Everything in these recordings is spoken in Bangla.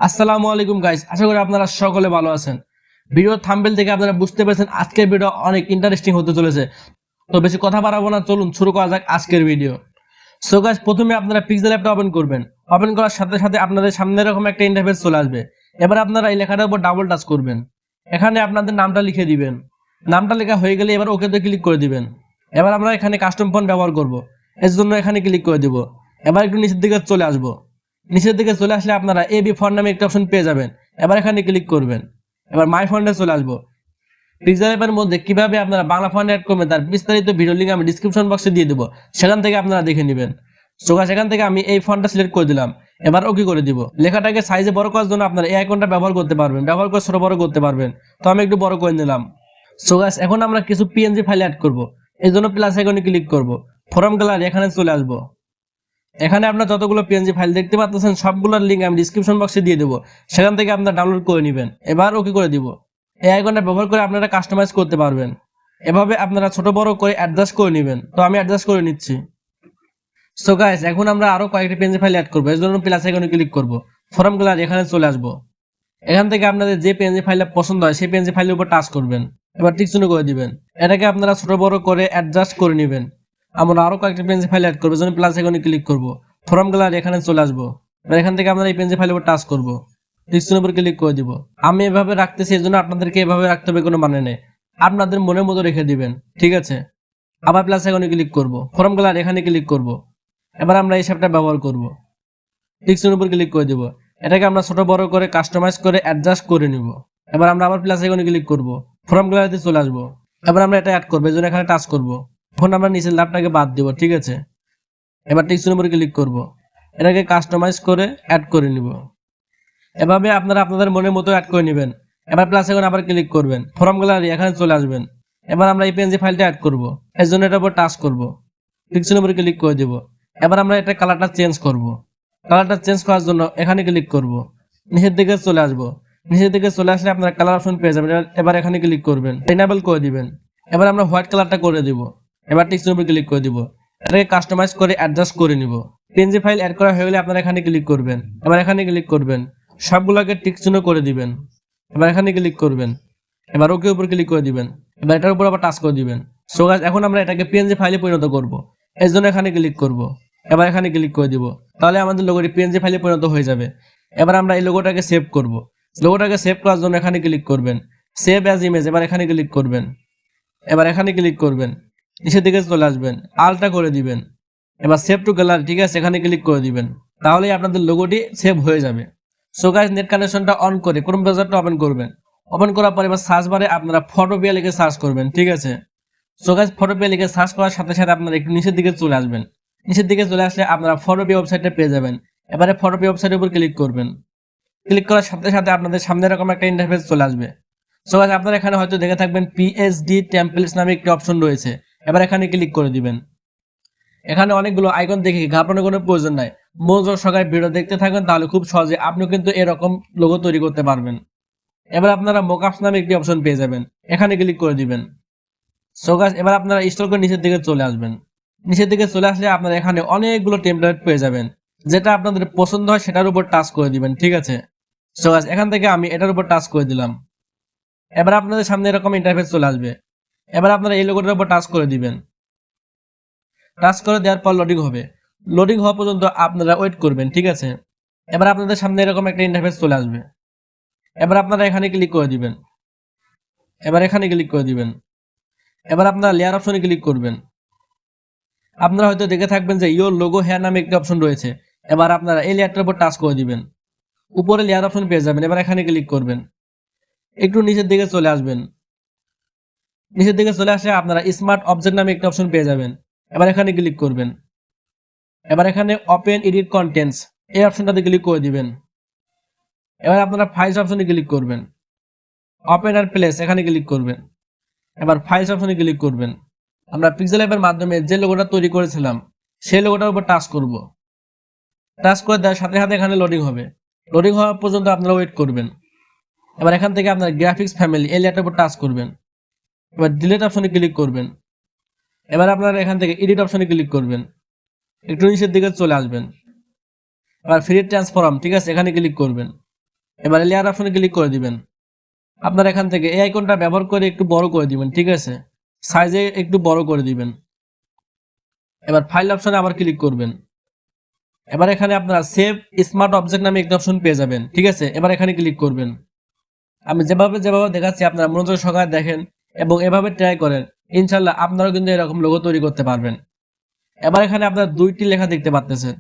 আসসালামু আলাইকুম গাইস, আশা করি আপনারা সকলে ভালো আছেন। ভিডিও থাম্বনেল থেকে আপনারা বুঝতে পেরেছেন আজকের ভিডিও অনেক ইন্টারেস্টিং হতে চলেছে। তো বেশি কথা বাড়াবো না, চলুন শুরু করা যাক আজকের ভিডিও। সো গাইস, প্রথমে আপনারা পিক্সেল অ্যাপটা ওপেন করবেন। ওপেন করার সাথে সাথে আপনাদের সামনে এরকম একটা ইন্টারফেস চলে আসবে। এবার আপনারা এই লেখাটার উপর ডাবল টাচ করবেন। এখানে আপনাদের নামটা লিখে দিবেন। নামটা লেখা হয়ে গেলে এবার ওকেতে ক্লিক করে দিবেন। এবার আমরা এখানে কাস্টম ফন্ট ব্যবহার করব, এর জন্য এখানে ক্লিক করে দিব। এবার একটু নিচের দিকে চলে আসবো। নিচের দিকে চলে আসলে আপনারা এবি ফন্ট নামে একটা অপশন পেয়ে যাবেন। এবার এখানে ক্লিক করবেন। এবার মাই ফন্টে চলে আসবো। পিক্সেল অ্যাপের মধ্যে কিভাবে আপনারা বাংলা ফন্ট অ্যাড করবেন তার বিস্তারিত ভিডিও লিংক আমি ডিসক্রিপশন বক্সে দিয়ে দেবো, সেখান থেকে আপনারা দেখে নেবেন। সো গাইস, সেখান থেকে আমি এই ফন্টটা সিলেক্ট করে দিলাম। এবার ওকে করে দিব। লেখাটাকে সাইজে বড় করার জন্য আপনারা এই আইকনটা ব্যবহার করতে পারবেন, ব্যবহার করে ছোট বড় করতে পারবেন। তো আমি একটু বড় করে নিলাম। সো গাইস, এখন আমরা কিছু পিএনজি ফাইল অ্যাড করব। এই জন্য প্লাস আইকনে ক্লিক করব। ফরম গ্যালারি এখানে চলে আসবো। এখানে আপনার যতগুলো পিএনজি ফাইল দেখতে পাচ্ছেন সবগুলোর লিংক আমি ডিসক্রিপশন বক্সে দিয়ে দেবো, সেখান থেকে আপনারা ডাউনলোড করে নেবেন। এবার ওকে করে দিব। এই আইকনটা ব্যবহার করে আপনারা কাস্টমাইজ করতে পারবেন। এভাবে আপনারা ছোট বড় করে অ্যাডজাস্ট করে নেবেন। তো আমি অ্যাডজাস্ট করে নিচ্ছি। সো গাইস, এখন আমরা আরো কয়েকটি পিএনজি ফাইল অ্যাড করবো। এর জন্য প্লাস আইকনে ক্লিক করব। ফরম গ্যালারি এখানে চলে আসবো। এখান থেকে আপনাদের যে পিএনজি ফাইলটা পছন্দ হয় সেই পিএনজি ফাইলের উপর টাচ করবেন। এবার টিক চিহ্ন করে দিবেন। এটাকে আপনারা ছোট বড় করে অ্যাডজাস্ট করে নেবেন। আমরা আরো কয়েকটি পিএনজি ফাইল অ্যাড করবো, জন্য প্লাস আইকনে ক্লিক করব। ফরম গ্যালারি এখানে চলে আসবো। এবার এখান থেকে আমরা এই পিএনজি ফাইলের উপর টাচ করব। টিক চিহ্নের উপর ক্লিক করে দিব। আমি এভাবে রাখতেছি, এই জন্য আপনাদেরকে এভাবে রাখতে হবে কোনো মানে নেই। আপনাদের মনের মতো রেখে দিবেন, ঠিক আছে। আবার প্লাস আইকনে ক্লিক করব। ফরম গ্যালারি এখানে ক্লিক করব। এবার আমরা এই শেপটা ব্যবহার করব। টিক চিহ্নের উপর ক্লিক করে দিব। এটাকে আমরা ছোট বড় করে কাস্টমাইজ করে অ্যাডজাস্ট করে নিব। এবার আমরা আবার প্লাস আইকনে ক্লিক করব। ফরম গ্যালারিতে চলে আসবো। এবার আমরা এটা অ্যাড করব, এজন্য এখানে টাচ করব। এখন আমরা নিচের লাভটাকে বাদ দিব, ঠিক আছে। এবার টিক চিহ্নের উপর ক্লিক করব। এটাকে কাস্টমাইজ করে অ্যাড করে নিব। এভাবে আপনারা আপনাদের মনের মতো অ্যাড করে নেবেন। এবার প্লাস আইকন আবার ক্লিক করবেন। ফরম গ্যালারি এখানে চলে আসবেন। এবার আমরা এই পিএনজি ফাইলটা অ্যাড করব, এর জন্য এটার উপর টাচ করব। টিক চিহ্নের উপর ক্লিক করে দিব। এবার আমরা এটা কালারটা চেঞ্জ করব। কালারটা চেঞ্জ করার জন্য এখানে ক্লিক করব। নিচের দিকে চলে আসব। নিচের দিকে চলে আসলে আপনারা কালার অপশন পেয়ে যাবেন। এবার এখানে ক্লিক করবেন, এনেবল করে দিবেন। এবার আমরা হোয়াইট কালারটা করে দিব। এবার টিক চিহ্নের উপর ক্লিক করে দিব। এটাকে কাস্টমাইজ করে অ্যাডজাস্ট করে নিব। পিএনজি ফাইল অ্যাড করা হয়ে গেলে আপনারা এখানে ক্লিক করবেন। এবার এখানে ক্লিক করবেন, সবগুলোকে টিক চিহ্ন করে দিবেন। এবার এখানে ক্লিক করবেন। এবার ওকে উপর ক্লিক করে দিবেন। এবার এটার উপর আবার টাচ করে দিবেন। সো গাইস, এখন আমরা এটাকে পিএনজি ফাইলে পরিণত করব। এর জন্য এখানে ক্লিক করব। এবার এখানে ক্লিক করে দিব। তাহলে আমাদের লোগোটি পিএনজি ফাইলে পরিণত হয়ে যাবে। এবার আমরা এই লোগোটাকে সেভ করব। লোগোটাকে সেভ করার জন্য এখানে ক্লিক করবেন, সেভ অ্যাজ ইমেজ। এবার এখানে ক্লিক করবেন। এবার এখানে ক্লিক করবেন, নিচের দিকে চলে আসবেন, আলটা করে দিবেন। এবার সেভ টু গ্যালারি, ঠিক আছে, এখানে ক্লিক করে দিবেন। তাহলেই আপনাদের লোগোটি সেভ হয়ে যাবে। সো গাইস, নেট কানেকশনটা অন করে ক্রোম ব্রাউজারটা ওপেন করবেন। ওপেন করার পর এবার সার্চ বারে আপনারা ফটোপিয়া লিখে সার্চ করবেন, ঠিক আছে। সো গাইস, ফটোপিয়া লিখে সার্চ করার সাথে সাথে আপনারা একটু নিচের দিকে চলে আসবেন। নিচের দিকে চলে আসলে আপনারা ফটোপিয়া ওয়েবসাইটটা পেয়ে যাবেন। এবারে ফটোপিয়া ওয়েবসাইটের উপর ক্লিক করবেন। ক্লিক করার সাথে সাথে আপনাদের সামনে এরকম একটা ইন্টারফেস চলে আসবে। সো গাইস, আপনারা এখানে হয়তো দেখে থাকবেন পিএসডি টেমপ্লেটস নামে একটি অপশন রয়েছে। এবার এখানে ক্লিক করে দিবেন। এখানে অনেকগুলো আইকন দেখে ঘাবড়ানোর কোনো প্রয়োজন নাই। মনোযোগ সহকারে ভিডিও দেখতে থাকবেন, তাহলে খুব সহজে আপনিও কিন্তু এরকম লোগো তৈরি করতে পারবেন। এবার আপনারা মোকআপস নামে একটি অপশন পেয়ে যাবেন। এখানে ক্লিক করে দিবেন। সো গাইস, এবার আপনারা ইনস্টল করে নিচের দিকে চলে আসবেন। নিচের দিকে চলে আসলে আপনারা এখানে অনেকগুলো টেমপ্লেট পেয়ে যাবেন। যেটা আপনাদের পছন্দ হয় সেটার উপর টাচ করে দিবেন, ঠিক আছে। সো গাইস, এখান থেকে আমি এটার উপর টাচ করে দিলাম। এবার আপনাদের সামনে এরকম ইন্টারফেস চলে আসবে। এবার আপনারা এই লোগোটার উপর টাচ করে দিবেন। টাচ করে দেওয়ার পর লোডিং হবে। লোডিং হওয়া পর্যন্ত আপনারা ওয়েট করবেন, ঠিক আছে। এবার আপনাদের সামনে এরকম একটা ইন্টারফেস চলে আসবে। এবার আপনারা এখানে ক্লিক করে দিবেন। এবার এখানে ক্লিক করে দিবেন। এবার আপনারা লেয়ার অপশনে ক্লিক করবেন। আপনারা হয়তো দেখে থাকবেন যে ইয়োর লোগো হেয়ার নামে একটি অপশন রয়েছে। এবার আপনারা এই লেয়ারটার উপর টাচ করে দিবেন। উপরে লেয়ার অপশন পেয়ে যাবেন। এবার এখানে ক্লিক করবেন। একটু নিচের দিকে চলে আসবেন। নিচের দিকে চলে আসলে আপনারা স্মার্ট অবজেক্ট নামে একটা অপশন পেয়ে যাবেন। এবার এখানে ক্লিক করবেন। এবার এখানে ওপেন এডিট কন্টেন্টস এই অপশনটাতে ক্লিক করে দিবেন। এবার আপনারা ফাইলস অপশনে ক্লিক করবেন। ওপেন আর প্লেস এখানে ক্লিক করবেন। এবার ফাইলস অপশনে ক্লিক করবেন। আমরা পিক্সেল অ্যাপের মাধ্যমে যে লোগোটা তৈরি করেছিলাম সেই লোগোটার উপর টাচ করব। টাচ করে দেওয়ার সাথে সাথে এখানে লোডিং হবে। লোডিং হওয়া পর্যন্ত আপনারা ওয়েট করবেন। এবার এখান থেকে আপনার গ্রাফিক্স ফ্যামিলি এই লেয়ারটার উপর টাচ করবেন। এবার ডিলিট অপশনে ক্লিক করবেন। এবার আপনারা এখান থেকে এডিট অপশনে ক্লিক করবেন। একটু নিচের দিকে চলে আসবেন। এবার ফ্রি ট্রান্সফর্ম, ঠিক আছে, এখানে ক্লিক করবেন। এবার লেয়ার অপশনে ক্লিক করে দিবেন। আপনার এখান থেকে এই আইকনটা ব্যবহার করে একটু বড় করে দিবেন, ঠিক আছে, সাইজে একটু বড় করে দিবেন। এবার ফাইল অপশনে আবার ক্লিক করবেন। এবার এখানে আপনারা সেভ স্মার্ট অবজেক্ট নামে একটা অপশন পেয়ে যাবেন, ঠিক আছে। এবার এখানে ক্লিক করবেন। আমি যেভাবে দেখাচ্ছি আপনারা মনোযোগ সহকারে দেখেন এবং এভাবে ট্রাই করেন, ইনশাল্লাহ আপনারাও কিন্তু এরকম লোগো তৈরি করতে পারবেন। এবার এখানে আপনারা দুইটি লেখা দেখতে পাচ্ছেন,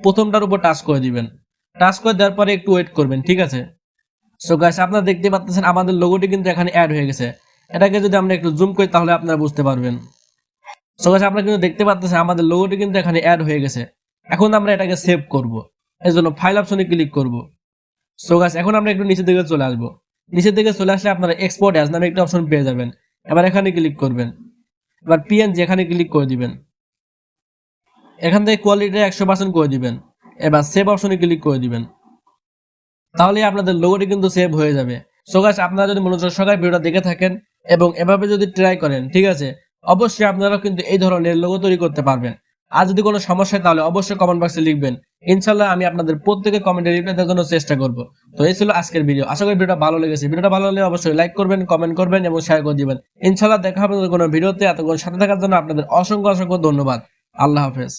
প্রথমটার উপর টাচ করে দিবেন। টাচ করে দেওয়ার পরে একটু ওয়েট করবেন, ঠিক আছে। সো গাইস, আপনারা দেখতে পাচ্ছেন আমাদের লোগোটি কিন্তু এখানে অ্যাড হয়ে গেছে। এটাকে যদি আমরা একটু জুম করি তাহলে আপনারা বুঝতে পারবেন। সো গাইস, আপনারা কিন্তু দেখতে পাচ্ছেন আমাদের লোগোটি কিন্তু এখানে অ্যাড হয়ে গেছে। এখন আমরা এটাকে সেভ করব, এর জন্য ফাইল অপশনে ক্লিক করব। সো গাইস, এখন আমরা একটু নিচের দিকে চলে আসব। নিচের দিকে চলে আসলে আপনারা এক্সপোর্ট অ্যাজ নামে একটা অপশন পেয়ে যাবেন। এবার এখানে ক্লিক করবেন। এবার পিএনজি এখানে ক্লিক করে দিবেন। এখান থেকে কোয়ালিটি 100% করে দিবেন। এবার সেভ অপশনে ক্লিক করে দিবেন। তাহলে আপনাদের লোগোটি কিন্তু সেভ হয়ে যাবে। সো গাইস, আপনারা যদি মনোযোগ সহকারে ভিডিওটা দেখে থাকেন এবং এভাবে যদি ট্রাই করেন, ঠিক আছে, অবশ্যই আপনারা কিন্তু এই ধরনের লোগো তৈরি করতে পারবেন। আর যদি কোনো সমস্যা হয় তাহলে অবশ্যই কমেন্ট বক্সে লিখবেন। ইনশাআল্লাহ আমি আপনাদের প্রত্যেকের কমেন্টে রিপ্লাই দেওয়ার জন্য চেষ্টা করব। তো এই ছিল আজকের ভিডিও। আশা করি ভিডিওটা ভালো লেগেছে। ভিডিওটা ভালো লাগলে অবশ্যই লাইক করবেন, কমেন্ট করবেন এবং শেয়ার করে দিবেন। ইনশাআল্লাহ দেখা হবে কোনো ভিডিওতে। এতক্ষণ সাথে থাকার জন্য আপনাদের অসংখ্য ধন্যবাদ। আল্লাহ হাফেজ।